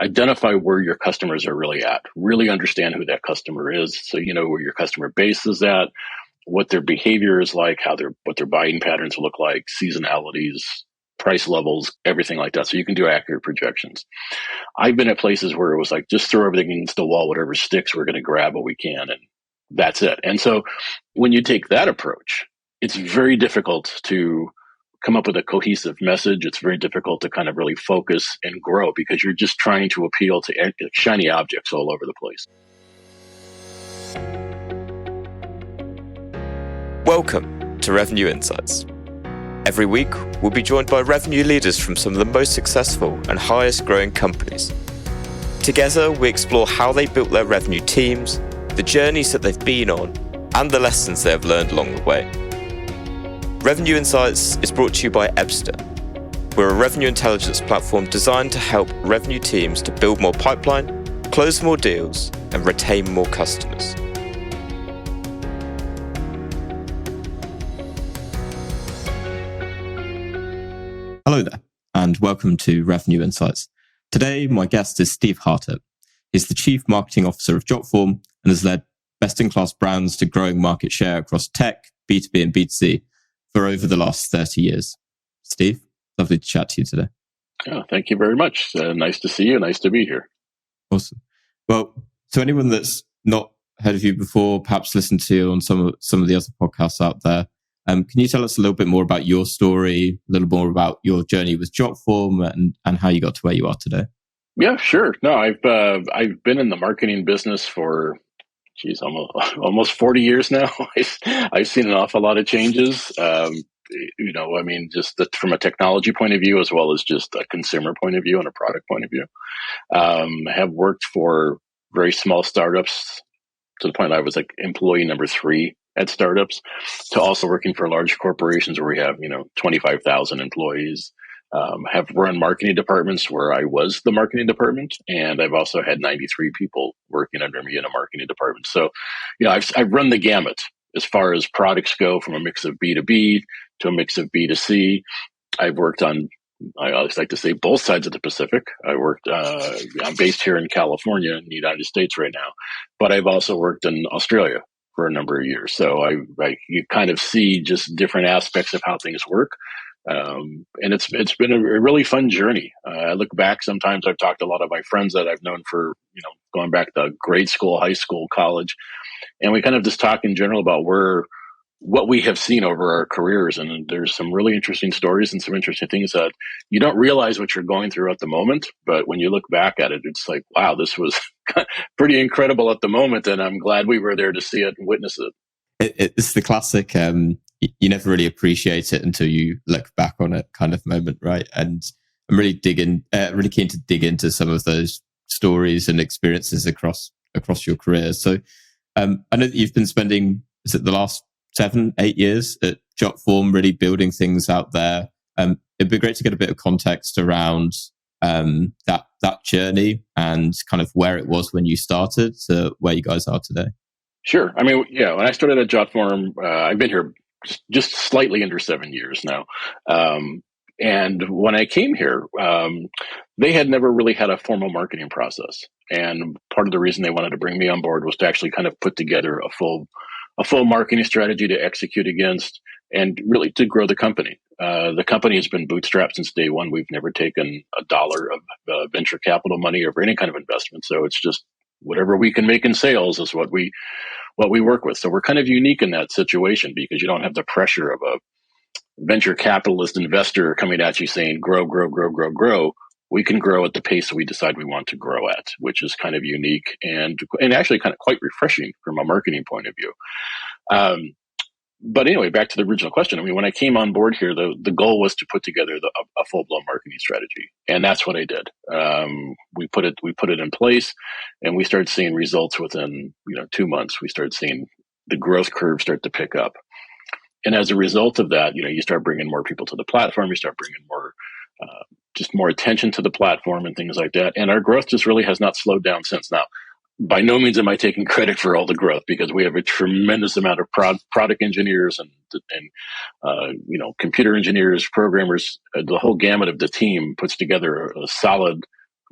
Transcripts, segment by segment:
identify where your customers are really at, really understand who that customer is. So you know where your customer base is at, what their behavior is like, what their buying patterns look like, seasonalities, price levels, everything like that. So you can do accurate projections. I've been at places where it was like, just throw everything against the wall, whatever sticks, we're going to grab what we can. And that's it. And so when you take that approach, it's very difficult to come up with a cohesive message. It's very difficult to kind of really focus and grow because you're just trying to appeal to shiny objects all over the place. Welcome to Revenue Insights. Every week, we'll be joined by revenue leaders from some of the most successful and highest growing companies. Together, we explore how they built their revenue teams, the journeys that they've been on, and the lessons they have learned along the way. Revenue Insights is brought to you by Ebster. We're a revenue intelligence platform designed to help revenue teams to build more pipeline, close more deals, and retain more customers. Hello there, and welcome to Revenue Insights. Today, my guest is Steve Hartert. He's the Chief Marketing Officer of Jotform and has led best-in-class brands to growing market share across tech, B2B and B2C for over the last 30 years. Steve, lovely to chat to you today. Oh, thank you very much. Nice to see you. Nice to be here. Awesome. Well, to anyone that's not heard of you before, perhaps listened to you on some of the other podcasts out there, can you tell us a little bit more about your story, a little more about your journey with Jotform and how you got to where you are today? Yeah, sure. No, I've been in the marketing business for, almost 40 years now. I've seen an awful lot of changes. Just from a technology point of view, as well as just a consumer point of view and a product point of view. Have worked for very small startups to the point I was like employee number 3 at startups, to also working for large corporations where we have, 25,000 employees. Have run marketing departments where I was the marketing department, and I've also had 93 people working under me in a marketing department. So, I've run the gamut as far as products go, from a mix of B2B to a mix of B2C. I've worked on, I always like to say, both sides of the Pacific. I'm based here in California in the United States right now, but I've also worked in Australia for a number of years. So you kind of see just different aspects of how things work. And it's been a really fun journey. I look back, sometimes I've talked to a lot of my friends that I've known for, going back to grade school, high school, college, and we kind of just talk in general about what we have seen over our careers. And there's some really interesting stories and some interesting things that you don't realize what you're going through at the moment. But when you look back at it, it's like, wow, this was pretty incredible at the moment. And I'm glad we were there to see it and witness it. It's the classic, you never really appreciate it until you look back on it kind of moment, right? And I'm really keen to dig into some of those stories and experiences across your career. So I know that you've been spending, is it the last 7-8 years at Jotform, really building things out there. It'd be great to get a bit of context around that journey and kind of where it was when you started to where you guys are today. Sure. I mean, yeah, when I started at Jotform, I've been here just slightly under 7 years now. And when I came here, they had never really had a formal marketing process. And part of the reason they wanted to bring me on board was to actually kind of put together a full marketing strategy to execute against and really to grow the company. The company has been bootstrapped since day one. We've never taken $1 of venture capital money or any kind of investment. So it's just whatever we can make in sales is what we work with. So we're kind of unique in that situation because you don't have the pressure of a venture capitalist investor coming at you saying, grow, grow, grow, grow, grow. We can grow at the pace we decide we want to grow at, which is kind of unique and actually kind of quite refreshing from a marketing point of view. But anyway, back to the original question. I mean, when I came on board here, the goal was to put together a full-blown marketing strategy, and that's what I did. We put it in place, and we started seeing results within 2 months. We started seeing the growth curve start to pick up, and as a result of that, you start bringing more people to the platform. You start bringing more attention to the platform and things like that. And our growth just really has not slowed down since. Now, by no means am I taking credit for all the growth because we have a tremendous amount of product engineers and computer engineers, programmers. The whole gamut of the team puts together a solid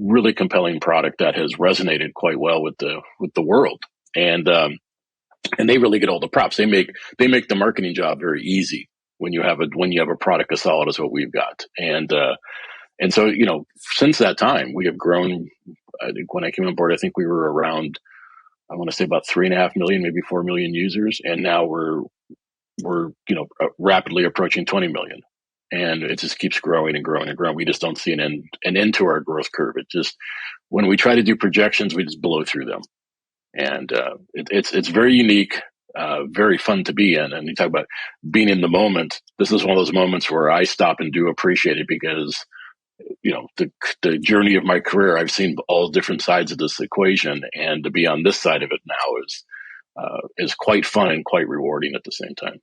really compelling product that has resonated quite well with the world. And they really get all the props. They make the marketing job very easy when you have a product as solid as what we've got. And so, since that time, we have grown. I think when I came on board, I think we were around, I want to say about 3.5 million, maybe 4 million users. And now we're rapidly approaching 20 million. And it just keeps growing and growing and growing. We just don't see an end to our growth curve. It just, when we try to do projections, we just blow through them. And it's very unique, very fun to be in. And you talk about being in the moment. This is one of those moments where I stop and do appreciate it, because the journey of my career, I've seen all different sides of this equation, and to be on this side of it now is quite fun and quite rewarding at the same time.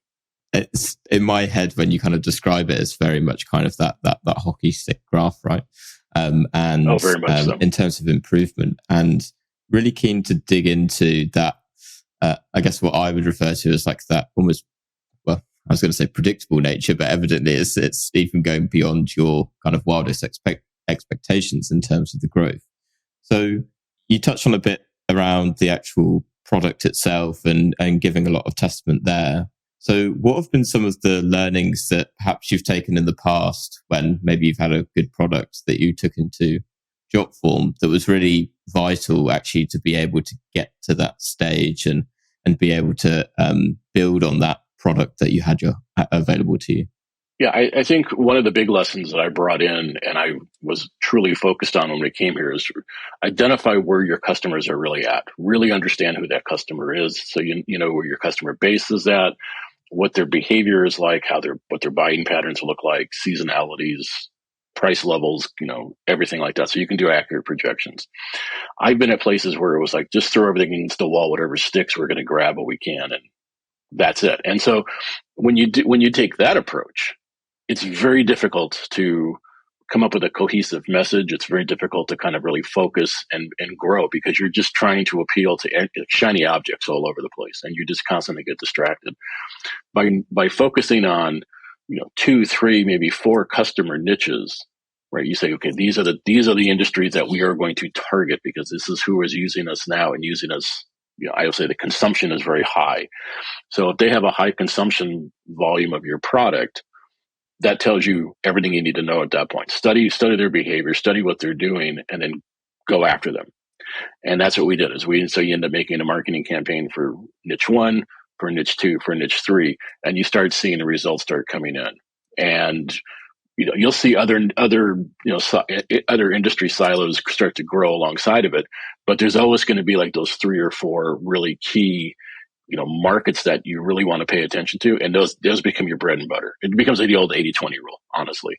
It's in my head when you kind of describe it, it's very much kind of that hockey stick graph, right? And very much so. In terms of improvement, and really keen to dig into that. I guess what I would refer to as like that almost, well, I was going to say predictable nature, but evidently it's even going beyond your kind of wildest expectations in terms of the growth. So you touched on a bit around the actual product itself and giving a lot of testament there. So what have been some of the learnings that perhaps you've taken in the past when maybe you've had a good product that you took into Jotform that was really vital actually to be able to get to that stage and be able to build on that product that you had available to you? Yeah, I think one of the big lessons that I brought in and I was truly focused on when we came here is identify where your customers are really at. Really understand who that customer is, so you know where your customer base is at, what their behavior is like, what their buying patterns look like, seasonalities, price levels, everything like that. So you can do accurate projections. I've been at places where it was like, just throw everything against the wall, whatever sticks, we're going to grab what we can, and that's it. And so when you take that approach, it's very difficult to come up with a cohesive message. It's very difficult to kind of really focus and grow, because you're just trying to appeal to shiny objects all over the place, and you just constantly get distracted. By focusing on 2, 3, maybe 4 customer niches, right? You say, okay, these are the industries that we are going to target, because this is who is using us now and using us. I would say the consumption is very high. So if they have a high consumption volume of your product, that tells you everything you need to know at that point. Study their behavior, study what they're doing, and then go after them. And that's what we did. So you end up making a marketing campaign for niche 1, for niche 2, for niche 3, and you start seeing the results start coming in. And you'll see other industry silos start to grow alongside of it, but there's always going to be like those 3 or 4 really key markets that you really want to pay attention to, and those become your bread and butter. It becomes like the old 80-20 rule, honestly.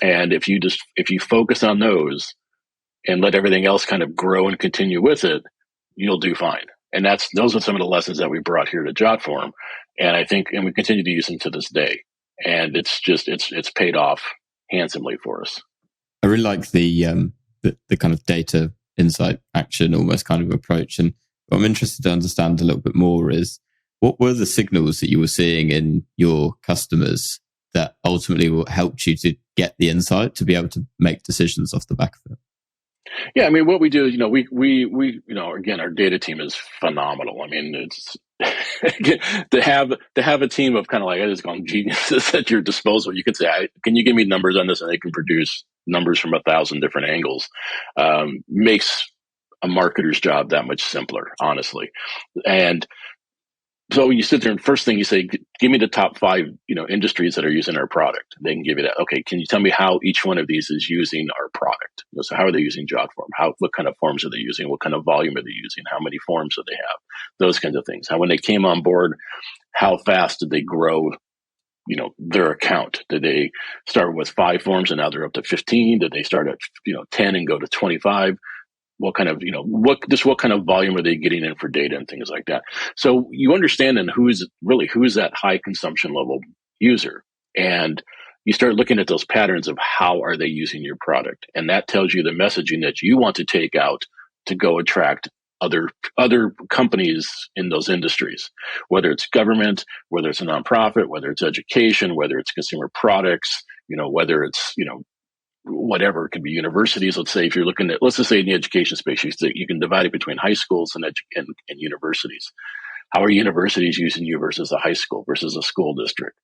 And if you focus on those and let everything else kind of grow and continue with it, you'll do fine. And those are some of the lessons that we brought here to Jotform, and we continue to use them to this day. And it's paid off handsomely for us. I really like the kind of data insight action almost kind of approach. And what I'm interested to understand a little bit more is, what were the signals that you were seeing in your customers that ultimately helped you to get the insight to be able to make decisions off the back of it? Yeah, I mean, what we do is, we again, our data team is phenomenal. I mean, it's to have a team of kind of like, I just call them geniuses at your disposal. You could say, can you give me numbers on this? And they can produce numbers from 1,000 different angles. Makes a marketer's job that much simpler, honestly. And so you sit there and first thing you say, give me the top 5, industries that are using our product. They can give you that. Okay, can you tell me how each one of these is using our product? So how are they using Jotform? What kind of forms are they using? What kind of volume are they using? How many forms do they have? Those kinds of things. How, when they came on board, how fast did they grow, their account? Did they start with 5 forms and now they're up to 15? Did they start at, 10 and go to 25? What kind of, what kind of volume are they getting in for data and things like that? So you understand then who's that high consumption level user. And you start looking at those patterns of how are they using your product. And that tells you the messaging that you want to take out to go attract other companies in those industries, whether it's government, whether it's a nonprofit, whether it's education, whether it's consumer products, whether it's, whatever. It could be universities. Let's say if you're looking at, let's just say in the education space, you can divide it between high schools and universities. How are universities using you versus a high school versus a school district?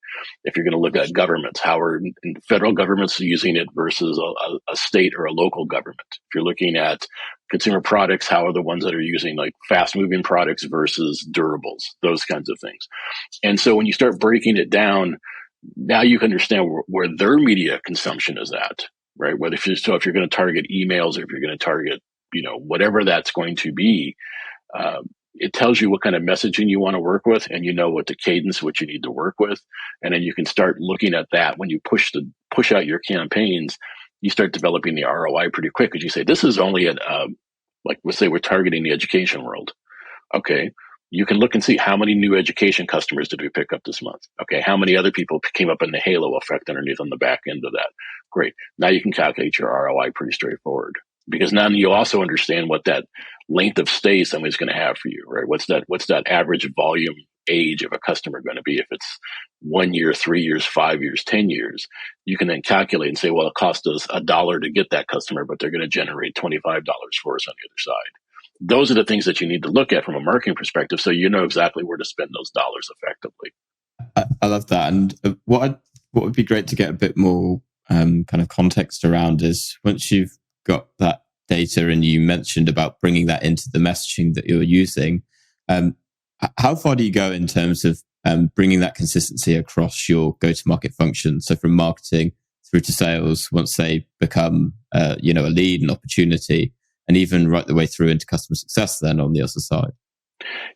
If you're going to look at governments, how are federal governments using it versus a state or a local government? If you're looking at consumer products, how are the ones that are using like fast moving products versus durables, those kinds of things. And so when you start breaking it down, now you can understand where their media consumption is at, right? Whether if you're going to target emails or if you're going to target, whatever that's going to be, it tells you what kind of messaging you want to work with, and what the cadence, what you need to work with. And then you can start looking at that. When you push out your campaigns, you start developing the ROI pretty quick, because you say, this is only like let's say we're targeting the education world. Okay. You can look and see how many new education customers did we pick up this month? Okay. How many other people came up in the halo effect underneath on the back end of that? Great. Now you can calculate your ROI pretty straightforward, because now you also understand what that length of stay somebody's going to have for you, right? What's that average volume age of a customer going to be? If it's 1 year, 3 years, 5 years, 10 years, you can then calculate and say, well, it cost us $1 to get that customer, but they're going to generate $25 for us on the other side. Those are the things that you need to look at from a marketing perspective, so you know exactly where to spend those dollars effectively. I love that. And what would be great to get a bit more kind of context around is, once you've got that data, and you mentioned about bringing that into the messaging that you're using, how far do you go in terms of bringing that consistency across your go-to-market function? So from marketing through to sales, once they become a lead, an opportunity, and even right the way through into customer success then on the other side.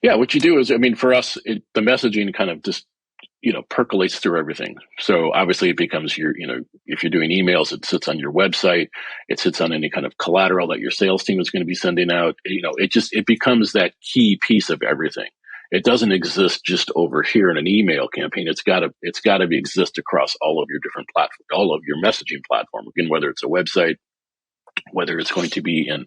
Yeah, what you do is, for us, the messaging kind of just, percolates through everything. So obviously it becomes if you're doing emails, it sits on your website, it sits on any kind of collateral that your sales team is going to be sending out. It becomes that key piece of everything. It doesn't exist just over here in an email campaign. It's got to exist across all of your different platforms, all of your messaging platform. Again, whether it's a website, whether it's going to be in,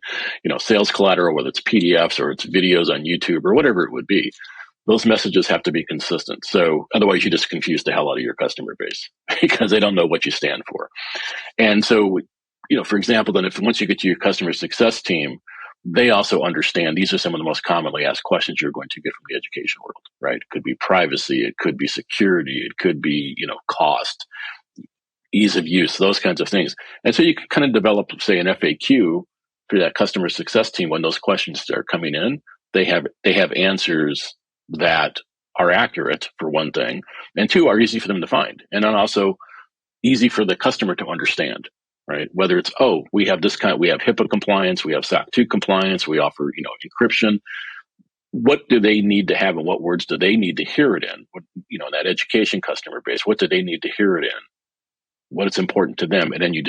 sales collateral, whether it's PDFs or it's videos on YouTube or whatever it would be, those messages have to be consistent. So otherwise you just confuse the hell out of your customer base because they don't know what you stand for. And so, for example, then once you get to your customer success team, they also understand these are some of the most commonly asked questions you're going to get from the education world, right? It could be privacy, it could be security, it could be, cost, ease of use, those kinds of things. And so you can kind of develop, say, an FAQ for that customer success team. When those questions are coming in, they have answers that are accurate, for one thing, and two, are easy for them to find, and then also easy for the customer to understand, right? Whether it's, we have HIPAA compliance, we have SOC 2 compliance, we offer, encryption. What do they need to have, and what words do they need to hear it in? That education customer base, what do they need to hear it in? What is important to them, and then you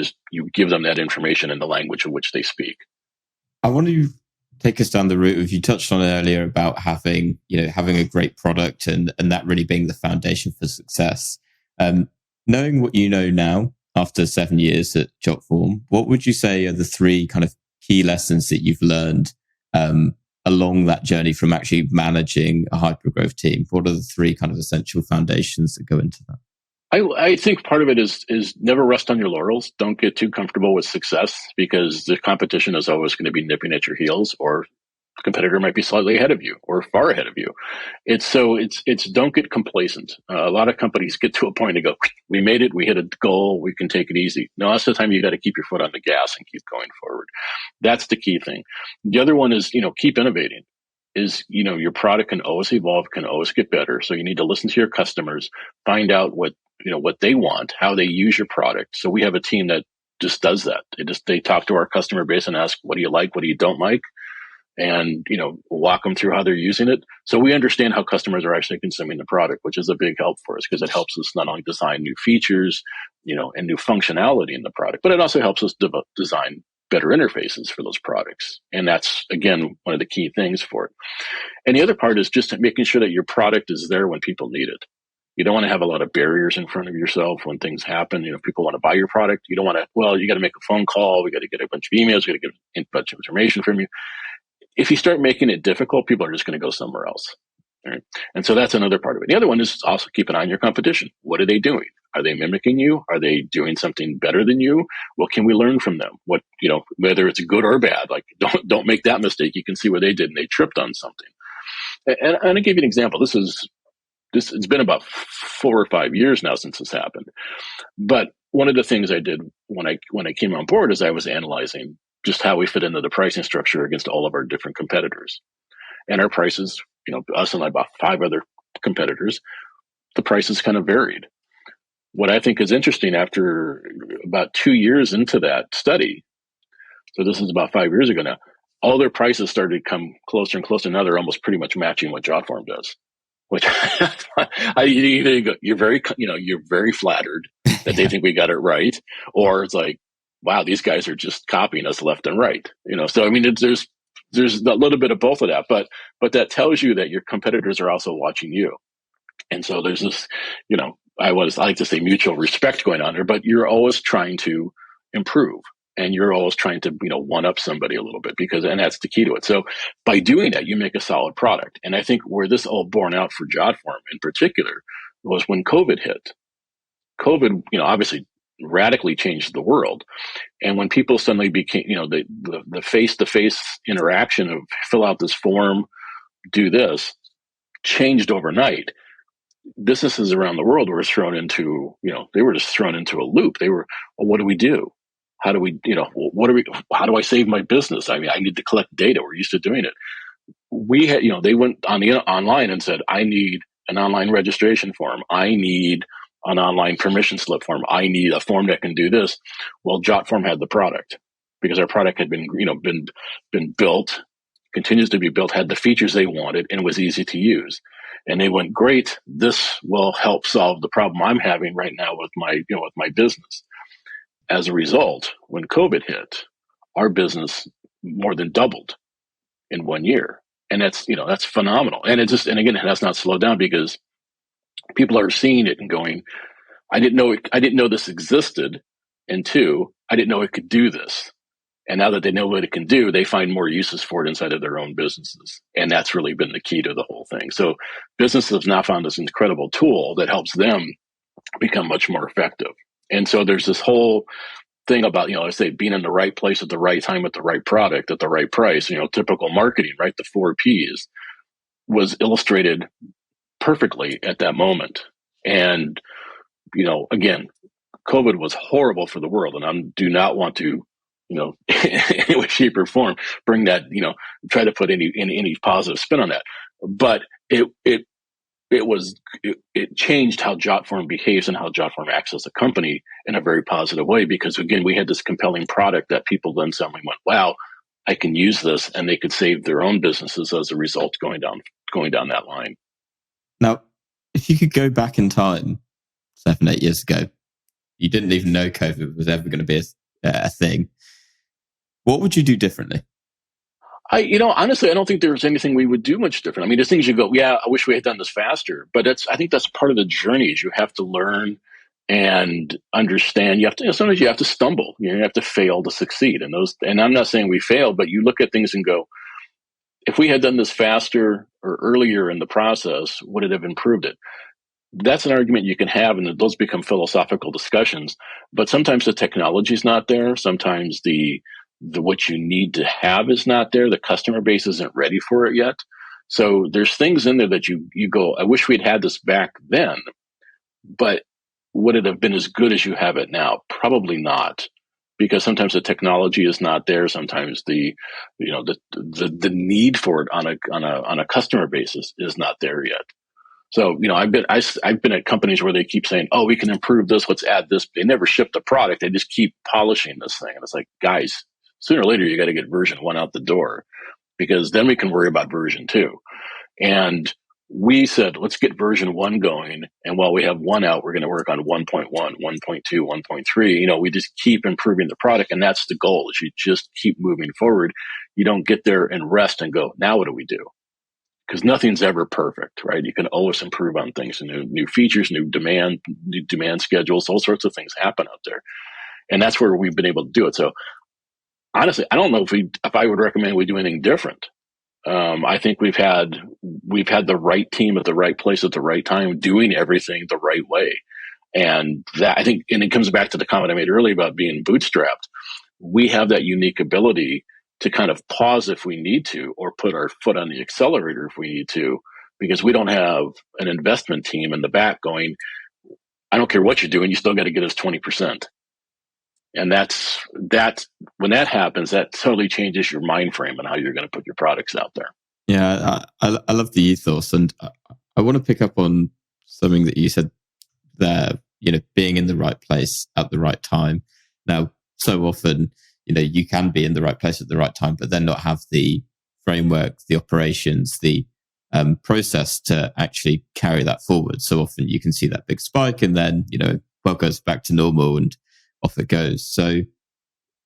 give them that information in the language in which they speak. I want to take us down the route of, you touched on it earlier about having a great product and that really being the foundation for success. Knowing what you know now after 7 years at Jotform, what would you say are the 3 kind of key lessons that you've learned along that journey from actually managing a hypergrowth team? What are the 3 kind of essential foundations that go into that? I think part of it is never rest on your laurels. Don't get too comfortable with success, because the competition is always going to be nipping at your heels, or the competitor might be slightly ahead of you or far ahead of you. It's don't get complacent. A lot of companies get to a point and go, we made it, we hit a goal, we can take it easy. No, that's the time you got to keep your foot on the gas and keep going forward. That's the key thing. The other one is, keep innovating. Your product can always evolve, can always get better. So you need to listen to your customers, find out what they want, how they use your product. So we have a team that just does that. They talk to our customer base and ask, what do you like? What do you don't like? And, walk them through how they're using it. So we understand how customers are actually consuming the product, which is a big help for us, because it helps us not only design new features, and new functionality in the product, but it also helps us design better interfaces for those products. And that's, again, one of the key things for it. And the other part is just making sure that your product is there when people need it. You don't want to have a lot of barriers in front of yourself when things happen. If people want to buy your product, you don't want to, you got to make a phone call. We got to get a bunch of emails. We got to get a bunch of information from you. If you start making it difficult, people are just going to go somewhere else. Right? And so that's another part of it. The other one is also keep an eye on your competition. What are they doing? Are they mimicking you? Are they doing something better than you? What can we learn from them? What, whether it's good or bad, like don't make that mistake. You can see where they did and they tripped on something. And I'll give you an example. It's been about 4 or 5 years now since this happened. But one of the things I did when I came on board is I was analyzing just how we fit into the pricing structure against all of our different competitors. And our prices, us and about 5 other competitors, the prices kind of varied. What I think is interesting, after about 2 years into that study, so this is about 5 years ago now, all their prices started to come closer and closer. Now they're almost pretty much matching what Jotform does. Which you're very flattered that they think we got it right, or it's like, wow, these guys are just copying us left and right. So I mean, there's a little bit of both of that, but that tells you that your competitors are also watching you, and so there's this, I like to say mutual respect going on there, but you're always trying to improve. And you're always trying to, one up somebody a little bit, and that's the key to it. So by doing that, you make a solid product. And I think where this all borne out for Jotform in particular was when COVID hit. COVID, obviously radically changed the world. And when people suddenly became, the face-to-face interaction of fill out this form, do this, changed overnight. Businesses around the world were thrown into, they were just thrown into a loop. They were, well, what do we do? How do we, how do I save my business? I mean, I need to collect data. We're used to doing it. We had, they went on the online and said, I need an online registration form. I need an online permission slip form. I need a form that can do this. Well, Jotform had the product because our product had been built, continues to be built, had the features they wanted, and was easy to use. And they went, great. This will help solve the problem I'm having right now with my business. As a result, when COVID hit, our business more than doubled in 1 year. And that's phenomenal. And again, it has not slowed down because people are seeing it and going, I didn't know this existed. And 2, I didn't know it could do this. And now that they know what it can do, they find more uses for it inside of their own businesses. And that's really been the key to the whole thing. So businesses have now found this incredible tool that helps them become much more effective. And so there's this whole thing about, I say being in the right place at the right time with the right product at the right price, typical marketing, right? The 4 Ps was illustrated perfectly at that moment. And, again, COVID was horrible for the world. And I do not want to, in any way, shape, or form, bring that, try to put any positive spin on that. But it changed how Jotform behaves and how Jotform acts as a company in a very positive way, because again, we had this compelling product that people then suddenly went, wow, I can use this, and they could save their own businesses as a result going down that line. Now, if you could go back in time 7-8 years ago, you didn't even know COVID was ever going to be a thing. What would you do differently? Honestly, I don't think there's anything we would do much different. I mean, there's things you go, yeah, I wish we had done this faster, but I think that's part of the journey. Is you have to learn and understand. You have to, sometimes you have to stumble. You have to fail to succeed. And I'm not saying we failed, but you look at things and go, if we had done this faster or earlier in the process, would it have improved it? That's an argument you can have, and those become philosophical discussions. But sometimes the technology is not there. Sometimes the what you need to have is not there. The customer base isn't ready for it yet. So there's things in there that you go, I wish we'd had this back then, but would it have been as good as you have it now? Probably not, because sometimes the technology is not there. Sometimes the need for it on a customer basis is not there yet. So, I've been at companies where they keep saying, oh, we can improve this. Let's add this. They never ship the product. They just keep polishing this thing. And it's like, guys, sooner or later, you got to get version 1 out the door, because then we can worry about version 2. And we said, let's get version 1 going. And while we have 1 out, we're going to work on 1.1, 1.2, 1.3. We just keep improving the product. And that's the goal, is you just keep moving forward. You don't get there and rest and go, now what do we do? Because nothing's ever perfect, right? You can always improve on things, new features, new demand schedules, all sorts of things happen out there. And that's where we've been able to do it. So honestly, I don't know if I would recommend we do anything different. I think we've had the right team at the right place at the right time, doing everything the right way. And that, I think, and it comes back to the comment I made earlier about being bootstrapped. We have that unique ability to kind of pause if we need to, or put our foot on the accelerator if we need to, because we don't have an investment team in the back going, I don't care what you're doing, you still got to get us 20%. And that's when that happens, that totally changes your mind frame and how you're going to put your products out there. Yeah, I love the ethos, and I want to pick up on something that you said there. Being in the right place at the right time. Now, so often, you can be in the right place at the right time, but then not have the framework, the operations, the process to actually carry that forward. So often you can see that big spike, and then world goes back to normal and off it goes. So,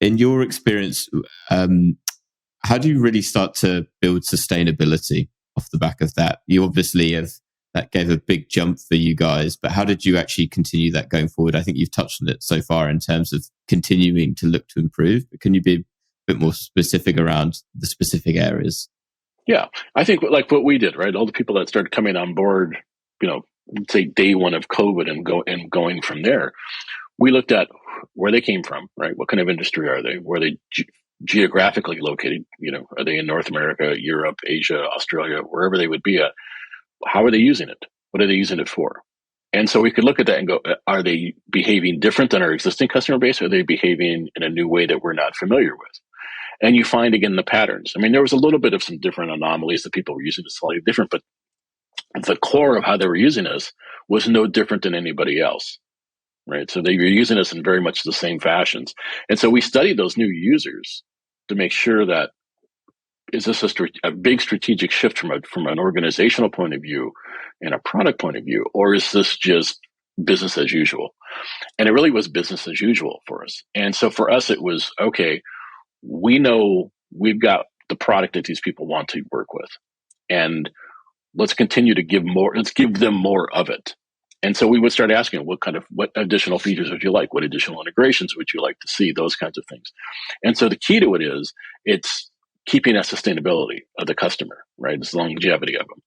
in your experience, how do you really start to build sustainability off the back of that? You obviously that gave a big jump for you guys, but how did you actually continue that going forward? I think you've touched on it so far in terms of continuing to look to improve, but can you be a bit more specific around the specific areas? Yeah, I think like what we did, right? All the people that started coming on board, say day one of COVID and going from there, we looked at where they came from, right? What kind of industry are they? Where are they geographically located? Are they in North America, Europe, Asia, Australia, wherever they would be at? How are they using it? What are they using it for? And so we could look at that and go, are they behaving different than our existing customer base? Or are they behaving in a new way that we're not familiar with? And you find, again, the patterns. I mean, there was a little bit of some different anomalies that people were using it slightly different, but the core of how they were using us was no different than anybody else, right? So they were using us in very much the same fashions. And so we studied those new users to make sure that, is this a big strategic shift from an organizational point of view and a product point of view, or is this just business as usual? And it really was business as usual for us. And so for us, it was, okay, we know we've got the product that these people want to work with, and let's continue to give more. Let's give them more of it. And so we would start asking, what additional features would you like? What additional integrations would you like to see? Those kinds of things. And so the key to it is, it's keeping that sustainability of the customer, right? It's the longevity of them.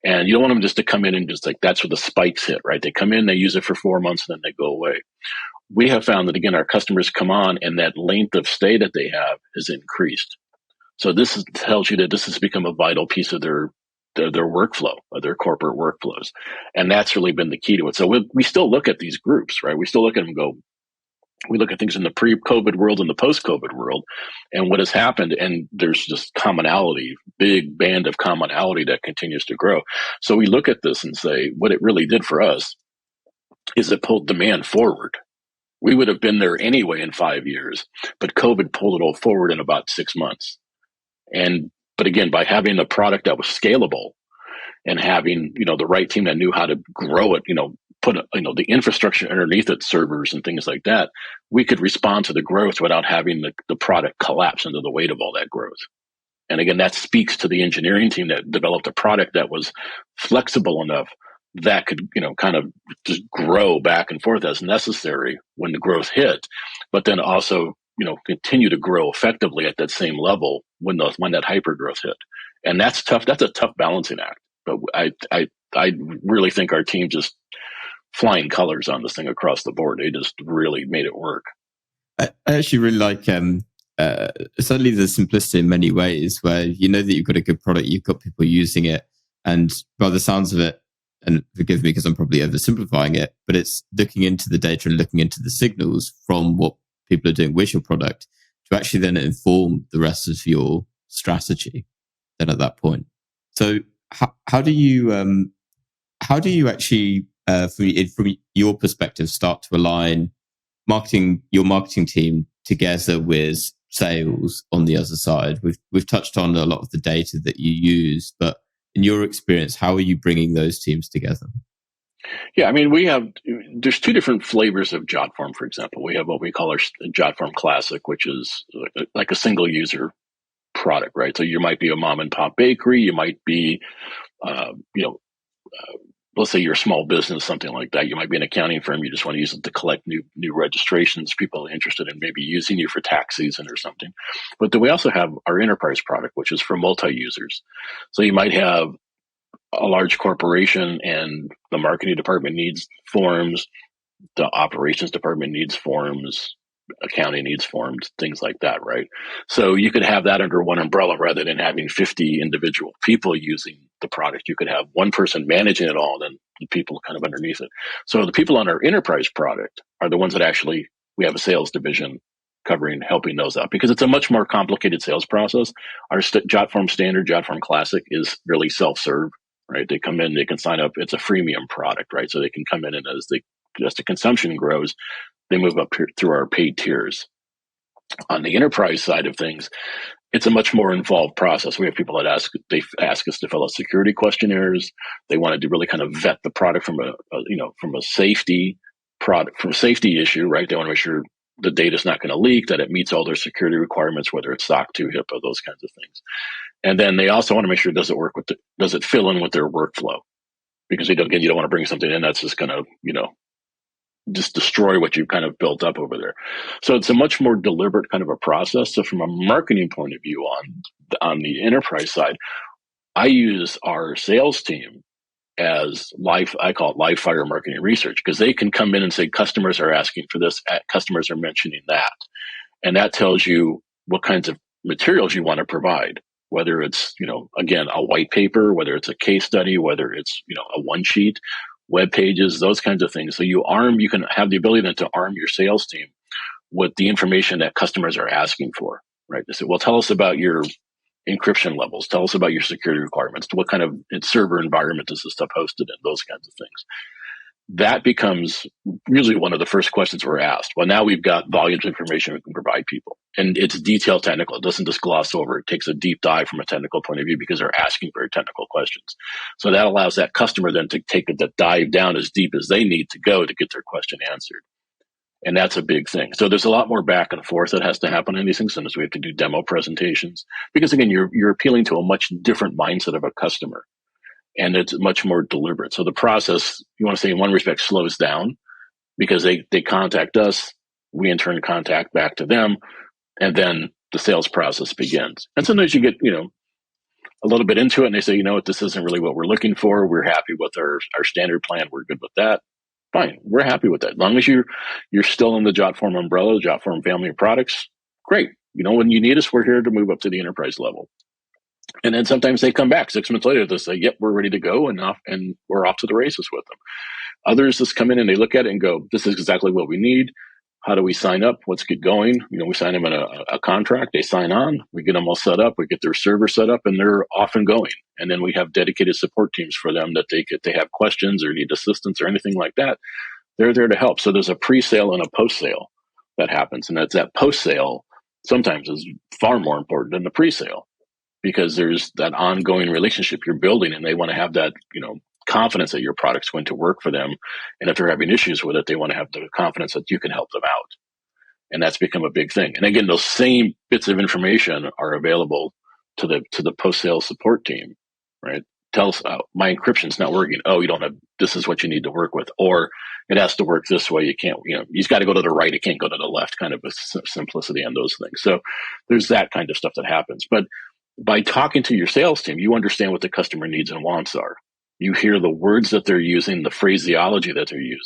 And you don't want them just to come in and just like, that's where the spikes hit, right? They come in, they use it for 4 months, and then they go away. We have found that, again, our customers come on and that length of stay that they have has increased. So this tells you that this has become a vital piece of their workflow, of their corporate workflows. And that's really been the key to it. So we still look at these groups, right? We still look at them and go, we look at things in the pre-COVID world and the post-COVID world and what has happened. And there's just commonality, big band of commonality that continues to grow. So we look at this and say, what it really did for us is it pulled demand forward. We would have been there anyway in 5 years, but COVID pulled it all forward in about 6 months. But again, by having a product that was scalable and having, the right team that knew how to grow it, put the infrastructure underneath it, servers and things like that, we could respond to the growth without having the product collapse under the weight of all that growth. And again, that speaks to the engineering team that developed a product that was flexible enough that could, kind of just grow back and forth as necessary when the growth hit, but then also, continue to grow effectively at that same level when that hyper growth hit. And that's tough. That's a tough balancing act. But I really think our team just flying colors on this thing across the board. They just really made it work. I actually really like certainly the simplicity in many ways, where that you've got a good product, you've got people using it, and by the sounds of it, and forgive me because I'm probably oversimplifying it, but it's looking into the data and looking into the signals from what people are doing with your product to actually then inform the rest of your strategy then at that point. So how do you actually from your perspective start to align your marketing team together with sales on the other side? We've touched on a lot of the data that you use, but in your experience, how are you bringing those teams together? Yeah, I mean, there's two different flavors of Jotform, for example. We have what we call our Jotform Classic, which is like a single user product, right? So you might be a mom and pop bakery, you might be, let's say you're a small business, something like that. You might be an accounting firm. You just want to use it to collect new registrations, people are interested in maybe using you for tax season or something. But then we also have our enterprise product, which is for multi-users. So you might have a large corporation and the marketing department needs forms. The operations department needs forms, accounting needs forms, things like that, right? So you could have that under one umbrella rather than having 50 individual people using the product. You could have one person managing it all, and then the people kind of underneath it. So the people on our enterprise product are the ones that actually, we have a sales division covering, helping those out, because it's a much more complicated sales process. Our Jotform standard, Jotform classic, is really self-serve, right? They come in, they can sign up. It's a freemium product, right? So they can come in, and as the consumption grows, they move up through our paid tiers. On the enterprise side of things, it's a much more involved process. We have people that ask us to fill out security questionnaires. They wanted to really kind of vet the product from a safety issue, right? They want to make sure the data is not going to leak, that it meets all their security requirements, whether it's SOC 2, HIPAA, those kinds of things. And then they also want to make sure, does it fill in with their workflow? Because you don't want to bring something in that's just going to, just destroy what you've kind of built up over there. So it's a much more deliberate kind of a process. So from a marketing point of view on the enterprise side, I use our sales team as I call it live fire marketing research, because they can come in and say, customers are asking for this, customers are mentioning that. And that tells you what kinds of materials you want to provide, whether it's, again, a white paper, whether it's a case study, whether it's, a one sheet, web pages, those kinds of things. So you can have the ability then to arm your sales team with the information that customers are asking for, right? They say, well, tell us about your encryption levels. Tell us about your security requirements. What kind of server environment is this stuff hosted in? Those kinds of things. That becomes usually one of the first questions we're asked. Well, now we've got volumes of information we can provide people. And it's detailed technical. It doesn't just gloss over. It takes a deep dive from a technical point of view, because they're asking very technical questions. So that allows that customer then to take the dive down as deep as they need to go to get their question answered. And that's a big thing. So there's a lot more back and forth that has to happen in these things. Sometimes we have to do demo presentations, because again, you're appealing to a much different mindset of a customer. And it's much more deliberate. So the process, you want to say in one respect, slows down, because they contact us, we in turn contact back to them, and then the sales process begins. And sometimes you get, a little bit into it, and they say, this isn't really what we're looking for. We're happy with our standard plan. We're good with that. Fine. We're happy with that. As long as you're still in the Jotform umbrella, the Jotform family of products, great. When you need us, we're here to move up to the enterprise level. And then sometimes they come back 6 months later, they say, yep, we're ready to go, and we're off to the races with them. Others just come in and they look at it and go, this is exactly what we need. How do we sign up? Let's get going. We sign them in a contract. They sign on. We get them all set up. We get their server set up, and they're off and going. And then we have dedicated support teams for them that they have questions or need assistance or anything like that. They're there to help. So there's a pre-sale and a post-sale that happens. And that post-sale sometimes is far more important than the pre-sale, because there's that ongoing relationship you're building, and they want to have that, confidence that your product's going to work for them. And if they're having issues with it, they want to have the confidence that you can help them out. And that's become a big thing. And again, those same bits of information are available to the post-sales support team, right? Tell us, my encryption's not working. Oh, you don't have, this is what you need to work with. Or it has to work this way. You can't, you've got to go to the right. It can't go to the left, kind of a simplicity on those things. So there's that kind of stuff that happens. But by talking to your sales team, you understand what the customer needs and wants are. You hear the words that they're using, the phraseology that they're using,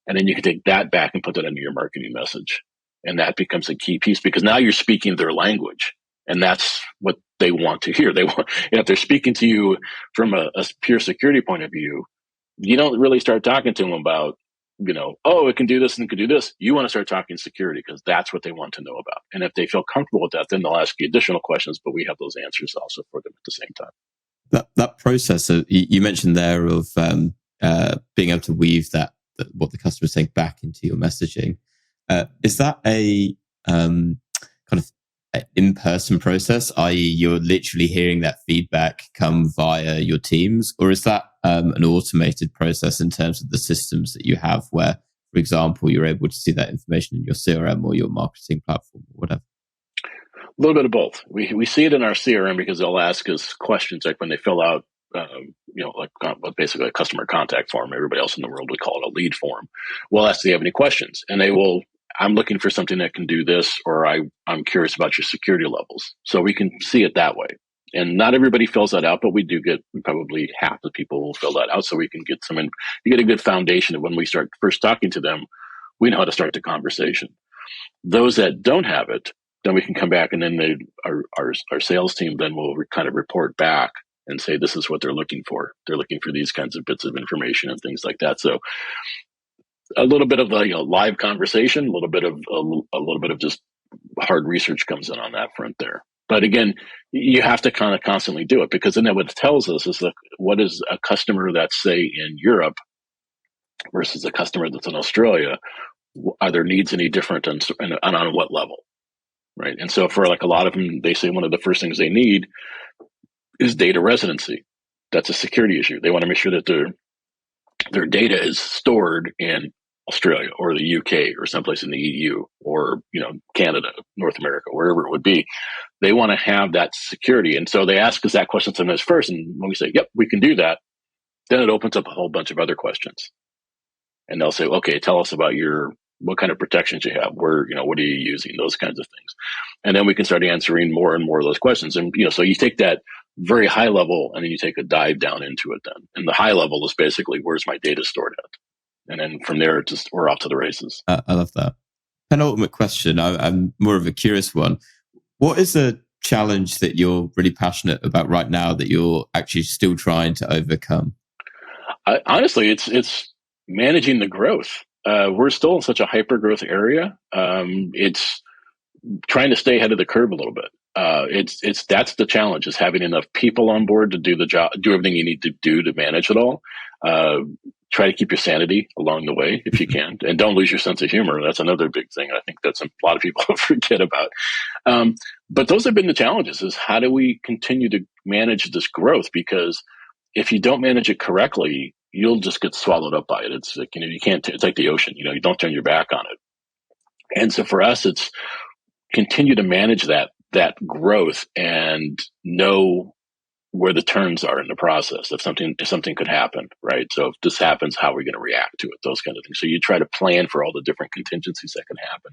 and then you can take that back and put that into your marketing message. And that becomes a key piece, because now you're speaking their language, and that's what they want to hear. They want, if they're speaking to you from a pure security point of view, you don't really start talking to them about, oh, it can do this and it can do this. You want to start talking security, because that's what they want to know about. And if they feel comfortable with that, then they'll ask you additional questions, but we have those answers also for them at the same time. That process you mentioned there of being able to weave that what the customer is saying back into your messaging, is that a kind of in-person process, i.e. you're literally hearing that feedback come via your teams, or is that an automated process in terms of the systems that you have where, for example, you're able to see that information in your CRM or your marketing platform or whatever? A little bit of both. We see it in our CRM, because they'll ask us questions like when they fill out, basically a customer contact form. Everybody else in the world would call it a lead form. We'll ask, do you have any questions? And they will, I'm looking for something that can do this, or I'm curious about your security levels. So we can see it that way. And not everybody fills that out, but we do get probably half the people will fill that out, so we can get you get a good foundation of when we start first talking to them, we know how to start the conversation. Those that don't have it, then we can come back, and then our sales team then will kind of report back and say, this is what they're looking for. They're looking for these kinds of bits of information and things like that. So a little bit of live conversation, a little bit of just hard research comes in on that front there. But again, you have to kind of constantly do it, because then what it tells us is what is a customer that's, say, in Europe versus a customer that's in Australia, are their needs any different, and on what level, right? And so for like a lot of them, they say one of the first things they need is data residency. That's a security issue. They want to make sure that their data is stored in Australia or the UK or someplace in the EU or Canada, North America, wherever it would be. They want to have that security, and so they ask us that question sometimes first. And when we say, "Yep, we can do that," then it opens up a whole bunch of other questions, and they'll say, "Okay, tell us about what kind of protections you have. What are you using? Those kinds of things," and then we can start answering more and more of those questions. And so you take that very high level, and then you take a dive down into it. Then, and the high level is basically, where's my data stored at? And then from there, we're off to the races. I love that. Penultimate question. I'm more of a curious one. What is a challenge that you're really passionate about right now that you're actually still trying to overcome? Honestly, it's managing the growth. We're still in such a hyper growth area. It's trying to stay ahead of the curve a little bit. That's the challenge, is having enough people on board to do the job, do everything you need to do to manage it all. Try to keep your sanity along the way if you can, and don't lose your sense of humor. That's another big thing. I think that's a lot of people forget about. But those have been the challenges: is how do we continue to manage this growth? Because if you don't manage it correctly, you'll just get swallowed up by it. It's like, you can't. It's like the ocean. You don't turn your back on it. And so for us, it's continue to manage that growth and know where the turns are in the process. If something could happen, right? So if this happens, how are we going to react to it? Those kind of things. So you try to plan for all the different contingencies that can happen.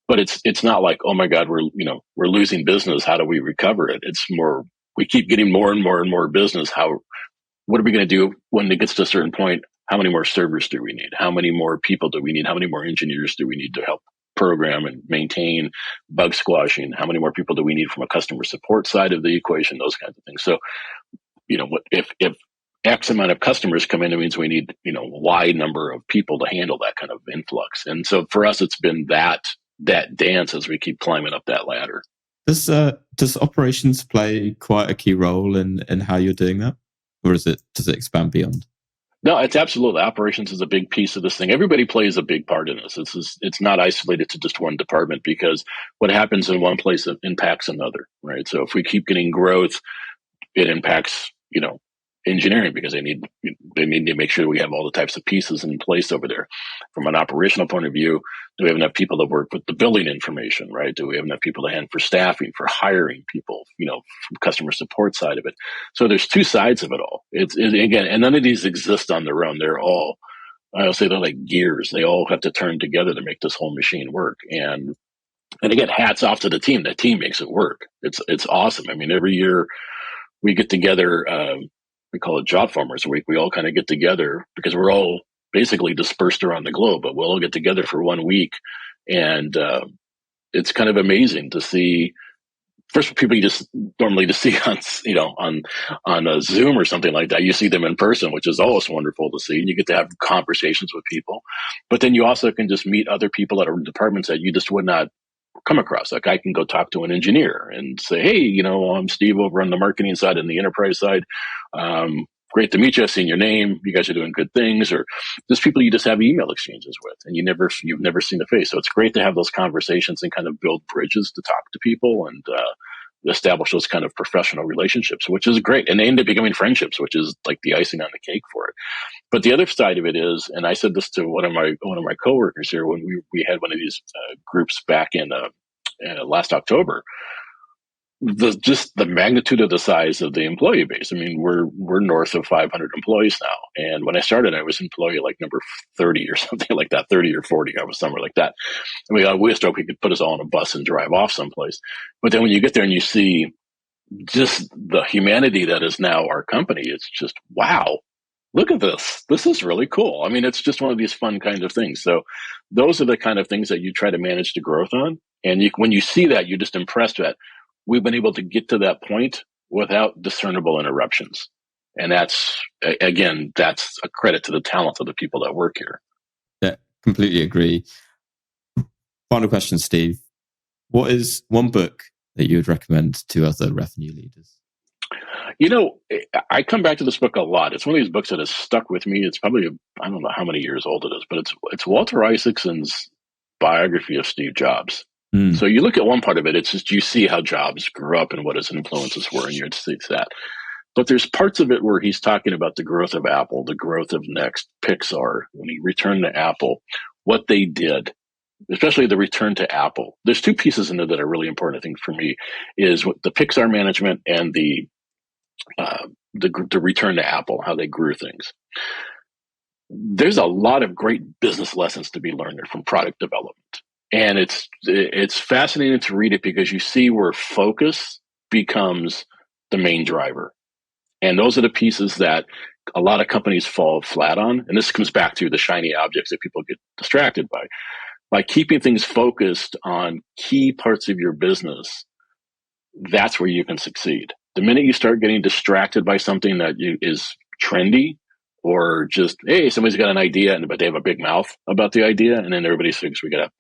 But it's not like, oh my God, we're losing business. How do we recover it? It's more, we keep getting more and more and more business. What are we going to do when it gets to a certain point? How many more servers do we need? How many more people do we need? How many more engineers do we need to help program and maintain bug squashing? How many more people do we need from a customer support side of the equation? Those kinds of things. So, if X amount of customers come in, it means we need, a Y number of people to handle that kind of influx. And so for us, it's been that dance as we keep climbing up that ladder. Does operations play quite a key role in how you're doing that? Or does it expand beyond? No, it's absolutely. Operations is a big piece of this thing. Everybody plays a big part in this. It's not isolated to just one department, because what happens in one place impacts another, right? So if we keep getting growth, it impacts, engineering, because they need to make sure we have all the types of pieces in place over there. From an operational point of view, do we have enough people to work with the billing information, right? Do we have enough people to hand for staffing, for hiring people, from customer support side of it? So there's two sides of it all. Again, and none of these exist on their own. I'll say they're like gears. They all have to turn together to make this whole machine work. And again, hats off to the team. That team makes it work. It's awesome. I mean, every year we get together, we call it Jotformers Week. We all kind of get together because we're all basically dispersed around the globe, but we'll all get together for 1 week. And it's kind of amazing to see, first, people you just normally to see on a Zoom or something like that. You see them in person, which is always wonderful to see. And you get to have conversations with people. But then you also can just meet other people at departments that you just would not come across. Like, I can go talk to an engineer and say, hey, I'm Steve over on the marketing side and the enterprise side. Great to meet you. I've seen your name. You guys are doing good things. Or just people you just have email exchanges with, and you've never seen the face. So it's great to have those conversations and kind of build bridges to talk to people and establish those kind of professional relationships, which is great. And they end up becoming friendships, which is like the icing on the cake for it. But the other side of it is, and I said this to one of my coworkers here when we had one of these groups back in last October, the magnitude of the size of the employee base. I mean, we're north of 500 employees now. And when I started, I was employee like number 30 or something like that, 30 or 40. I was somewhere like that. And we wished we could put us all on a bus and drive off someplace. But then when you get there and you see just the humanity that is now our company. It's just, wow, look at this. This is really cool. I mean, it's just one of these fun kinds of things. So those are the kind of things that you try to manage the growth on. And when you see that, you're just impressed that we've been able to get to that point without discernible interruptions. And that's, again, that's a credit to the talent of the people that work here. Yeah, completely agree. Final question, Steve. What is one book that you would recommend to other revenue leaders? I come back to this book a lot. It's one of these books that has stuck with me. It's probably, I don't know how many years old it is, but it's Walter Isaacson's biography of Steve Jobs. So you look at one part of it, it's just you see how Jobs grew up and what his influences were, and you'd see that. But there's parts of it where he's talking about the growth of Apple, the growth of Next, Pixar, when he returned to Apple, what they did, especially the return to Apple. There's two pieces in there that are really important, I think, for me, is the Pixar management and the return to Apple, how they grew things. There's a lot of great business lessons to be learned from product development. And it's fascinating to read it because you see where focus becomes the main driver. And those are the pieces that a lot of companies fall flat on. And this comes back to the shiny objects that people get distracted by. By keeping things focused on key parts of your business, that's where you can succeed. The minute you start getting distracted by something that is trendy, or just, hey, somebody's got an idea, but they have a big mouth about the idea, and then everybody thinks we got to,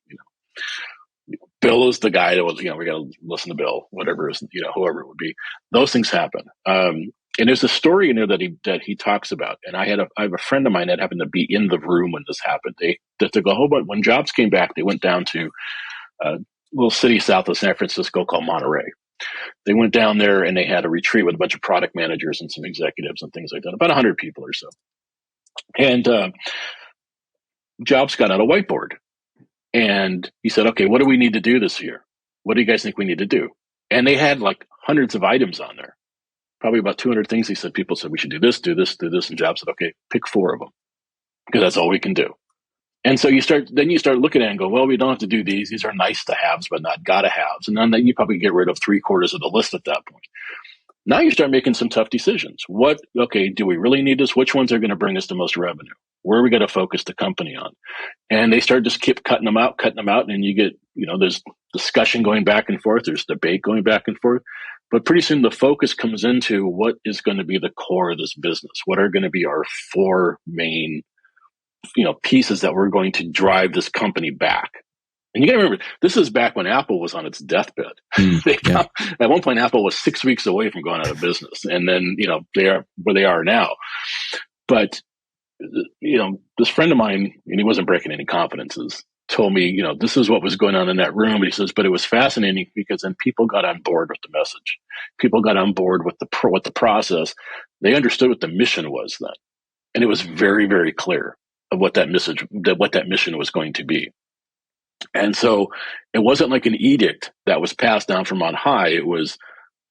Bill is the guy that was, we got to listen to Bill, whatever is, whoever it would be. Those things happen. And there's a story in there that he talks about. And I have a friend of mine that happened to be in the room when this happened. When Jobs came back, they went down to a little city south of San Francisco called Monterey. They went down there and they had a retreat with a bunch of product managers and some executives and things like that, about 100 people or so. And Jobs got out a whiteboard. And he said, okay, what do we need to do this year? What do you guys think we need to do? And they had like hundreds of items on there, probably about 200 things. He said, people said, we should do this, do this, do this. And Jobs said, okay, pick 4 of them because that's all we can do. And so you start looking at it and go, well, we don't have to do these. These are nice to haves, but not gotta haves. And then you probably get rid of 3/4 of the list at that point. Now you start making some tough decisions. Do we really need this? Which ones are going to bring us the most revenue? Where are we going to focus the company on? And they start just keep cutting them out. And you get, there's discussion going back and forth. There's debate going back and forth. But pretty soon the focus comes into what is going to be the core of this business. What are going to be our 4 main, pieces that we're going to drive this company back. And you got to remember, this is back when Apple was on its deathbed. At one point, Apple was 6 weeks away from going out of business. And then, they are where they are now. But, this friend of mine, and he wasn't breaking any confidences, told me, this is what was going on in that room. And he says, but it was fascinating because then people got on board with the message. People got on board with the process. They understood what the mission was then. And it was very, very clear of what that mission was going to be. And so it wasn't like an edict that was passed down from on high.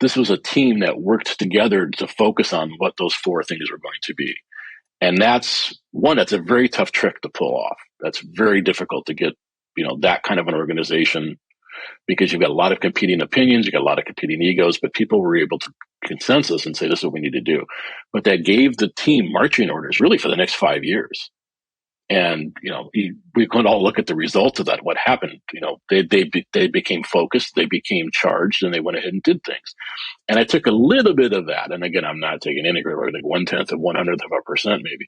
This was a team that worked together to focus on what those 4 things were going to be. And that's a very tough trick to pull off. That's very difficult to get, that kind of an organization, because you've got a lot of competing opinions, you've got a lot of competing egos, but people were able to consensus and say, this is what we need to do. But that gave the team marching orders really for the next 5 years. And, we could all look at the results of that. What happened? They became focused, they became charged, and they went ahead and did things. And I took a little bit of that. And again, I'm not taking any credit, like 0.1% maybe.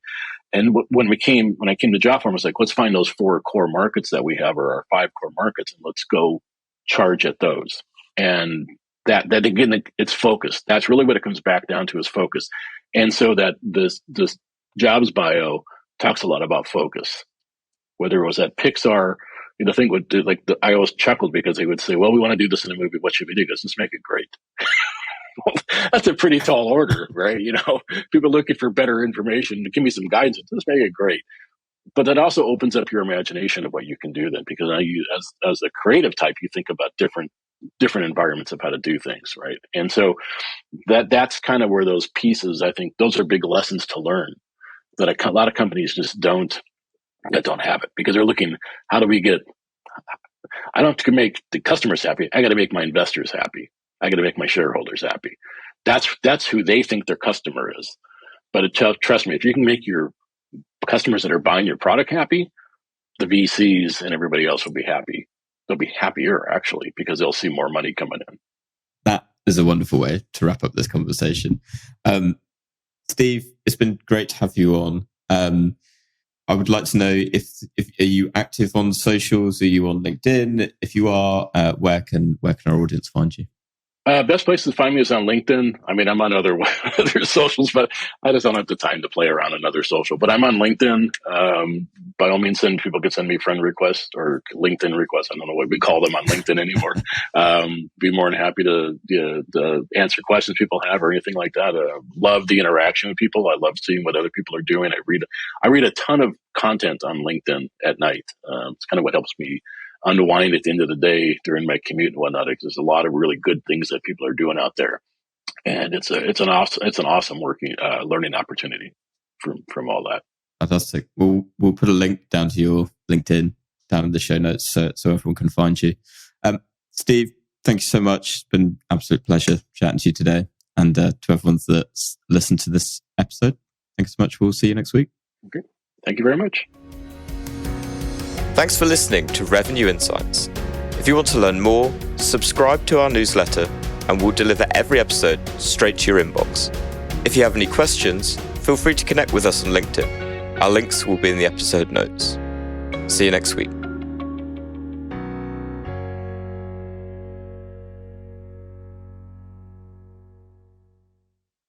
And when I came to Jotform, I was like, let's find those 4 core markets that we have, or our 5 core markets, and let's go charge at those. And that again, it's focus. That's really what it comes back down to, is focus. And so that this Jobs bio talks a lot about focus. Whether it was at Pixar, the thing would do, I always chuckled because they would say, well, we want to do this in a movie. What should we do? Let's make it great. That's a pretty tall order, right? People looking for better information. Give me some guidance. Let's make it great. But that also opens up your imagination of what you can do then, because now you, as a creative type, you think about different environments of how to do things, right? And so that's kind of where those pieces, I think those are big lessons to learn that a lot of companies just don't have it, because they're looking, how do we get, I don't have to make the customers happy. I got to make my investors happy. I got to make my shareholders happy. That's who they think their customer is. But trust me, if you can make your customers that are buying your product happy, the VCs and everybody else will be happy. They'll be happier, actually, because they'll see more money coming in. That is a wonderful way to wrap up this conversation. Steve, it's been great to have you on. I would like to know if are you active on socials? Are you on LinkedIn? If you are, where can our audience find you? Best place to find me is on LinkedIn. I mean, I'm on other socials, but I just don't have the time to play around another social. But I'm on LinkedIn. By all means, people can send me friend requests or LinkedIn requests. I don't know what we call them on LinkedIn anymore. Be more than happy to answer questions people have or anything like that. Love the interaction with people. I love seeing what other people are doing. I read a ton of content on LinkedIn at night. It's kind of what helps me unwind at the end of the day during my commute and whatnot, because there's a lot of really good things that people are doing out there, and it's an awesome working learning opportunity from all that. Fantastic. We'll put a link down to your LinkedIn down in the show notes so everyone can find you. Steve, thank you so much. It's been an absolute pleasure chatting to you today, and to everyone that's listened to this episode, thanks so much. We'll see you next week. Okay. Thank you very much. Thanks for listening to Revenue Insights. If you want to learn more, subscribe to our newsletter and we'll deliver every episode straight to your inbox. If you have any questions, feel free to connect with us on LinkedIn. Our links will be in the episode notes. See you next week.